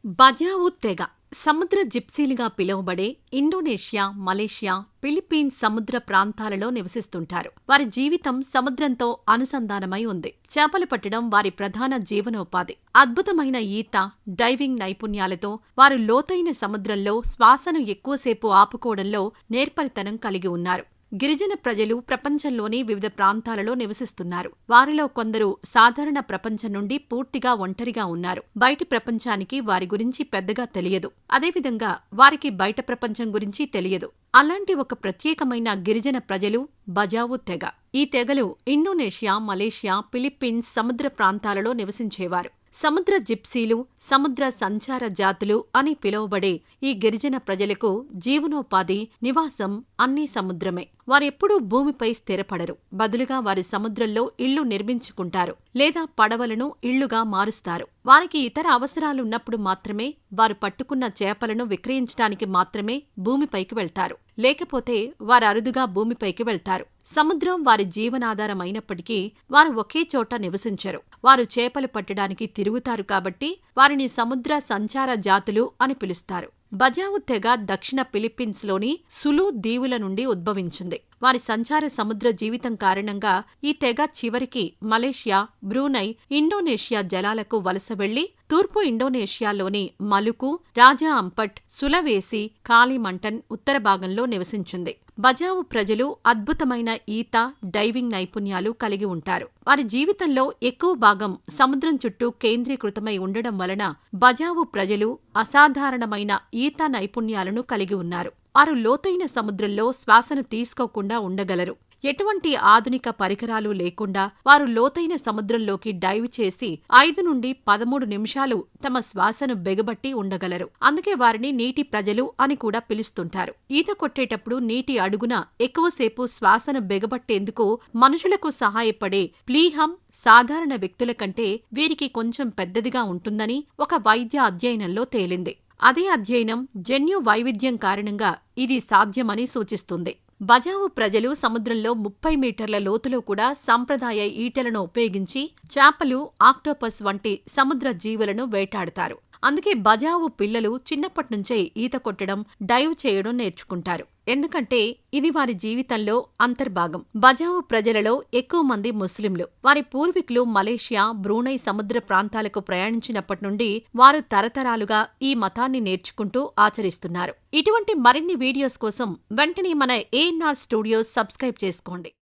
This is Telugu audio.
బజావు తెగ సముద్ర జిప్సీలుగా పిలువబడే ఇండోనేషియా, మలేషియా, ఫిలిప్పీన్స్ సముద్ర ప్రాంతాలలో నివసిస్తుంటారు. వారి జీవితం సముద్రంతో అనుసంధానమై ఉంది. చేపలు పట్టడం వారి ప్రధాన జీవనోపాధి. అద్భుతమైన ఈత, డైవింగ్ నైపుణ్యాలతో వారు లోతైన సముద్రంలో శ్వాసను ఎక్కువసేపు ఆపుకోవడంలో నేర్పరితనం కలిగి ఉన్నారు. గిరిజన ప్రజలు ప్రపంచంలోని వివిధ ప్రాంతాలలో నివసిస్తున్నారు. వారిలో కొందరు సాధారణ ప్రపంచం నుండి పూర్తిగా ఒంటరిగా ఉన్నారు. బయటి ప్రపంచానికి వారి గురించి పెద్దగా తెలియదు. అదేవిధంగా వారికి బయట ప్రపంచం గురించి తెలియదు. అలాంటి ఒక ప్రత్యేకమైన గిరిజన ప్రజలు బజావు తెగ. ఈ తెగలు ఇండోనేషియా, మలేషియా, ఫిలిప్పీన్స్ సముద్ర ప్రాంతాలలో నివసించేవారు. సముద్ర జిప్సీలు, సముద్ర సంచార జాతులు అని పిలువబడే ఈ గిరిజన ప్రజలకు జీవనోపాధి, నివాసం అన్నీ సముద్రమే. వారెప్పుడూ భూమిపై స్థిరపడరు. బదులుగా వారు సముద్రంలో ఇళ్లు నిర్మించుకుంటారు లేదా పడవలను ఇళ్లుగా మారుస్తారు. వారికి ఇతర అవసరాలున్నప్పుడు మాత్రమే, వారు పట్టుకున్న చేపలను విక్రయించడానికి మాత్రమే భూమిపైకి వెళ్తారు. లేకపోతే వారు అరుదుగా భూమిపైకి వెళ్తారు. సముద్రం వారి జీవనాధారం అయినప్పటికీ వారు ఒకే చోట నివసించరు. వారు చేపలు పట్టడానికి తిరుగుతారు కాబట్టి వారిని సముద్ర సంచార జాతులు అని పిలుస్తారు. బజావు తెగ దక్షిణ ఫిలిప్పీన్స్లోని సులు దీవుల నుండి ఉద్భవించింది. వారి సంచార సముద్ర జీవితం కారణంగా ఈ తెగ చివరికి మలేషియా, బ్రూనై, ఇండోనేషియా జలాలకు వలస వెళ్లి తూర్పు ఇండోనేషియాలోని మలుకు, రాజా అంపట్, సులవేసి, కాలిమంటన్ ఉత్తర భాగంలో నివసించింది. బజావు ప్రజలు అద్భుతమైన ఈత, డైవింగ్ నైపుణ్యాలు కలిగి ఉంటారు. వారి జీవితంలో ఎక్కువ భాగం సముద్రం చుట్టూ కేంద్రీకృతమై ఉండడం వలన బజావు ప్రజలు అసాధారణమైన ఈత నైపుణ్యాలను కలిగి ఉన్నారు. వారు లోతైన సముద్రంలో శ్వాసను తీసుకోకుండా ఉండగలరు. ఎటువంటి ఆధునిక పరికరాలు లేకుండా వారు లోతైన సముద్రంలోకి డైవ్ చేసి 5 నుండి 13 నిమిషాలు తమ శ్వాసను బిగబట్టి ఉండగలరు. అందుకే వారిని నీటి ప్రజలు అని కూడా పిలుస్తుంటారు. ఈత కొట్టేటప్పుడు నీటి అడుగున ఎక్కువసేపు శ్వాసను బిగబట్టేందుకు మనుషులకు సహాయపడే ప్లీహం సాధారణ వ్యక్తుల కంటే వీరికి కొంచెం పెద్దదిగా ఉంటుందని ఒక వైద్య అధ్యయనంలో తేలింది. అదే అధ్యయనం జన్యు వైవిధ్యం కారణంగా ఇది సాధ్యమని సూచిస్తుంది. బజావు ప్రజలు సముద్రంలో 30 మీటర్ల లోతులో కూడా సంప్రదాయ ఈటెలను ఉపయోగించి చేపలు, ఆక్టోపస్ వంటి సముద్ర జీవులను వేటాడతారు. అందుకే బజావు పిల్లలు చిన్నప్పటినుంచే ఈత కొట్టడం, డైవ్ చేయడం నేర్చుకుంటారు. ఎందుకంటే ఇది వారి జీవితంలో అంతర్భాగం. బజావు ప్రజలలో ఎక్కువ మంది ముస్లింలు. వారి పూర్వీకులు మలేషియా, బ్రూనై సముద్ర ప్రాంతాలకు ప్రయాణించినప్పటి నుండి వారు తరతరాలుగా ఈ మతాన్ని నేర్చుకుంటూ ఆచరిస్తున్నారు. ఇటువంటి మరిన్ని వీడియోస్ కోసం వెంటనే మన ANR స్టూడియోస్ సబ్స్క్రైబ్ చేసుకోండి.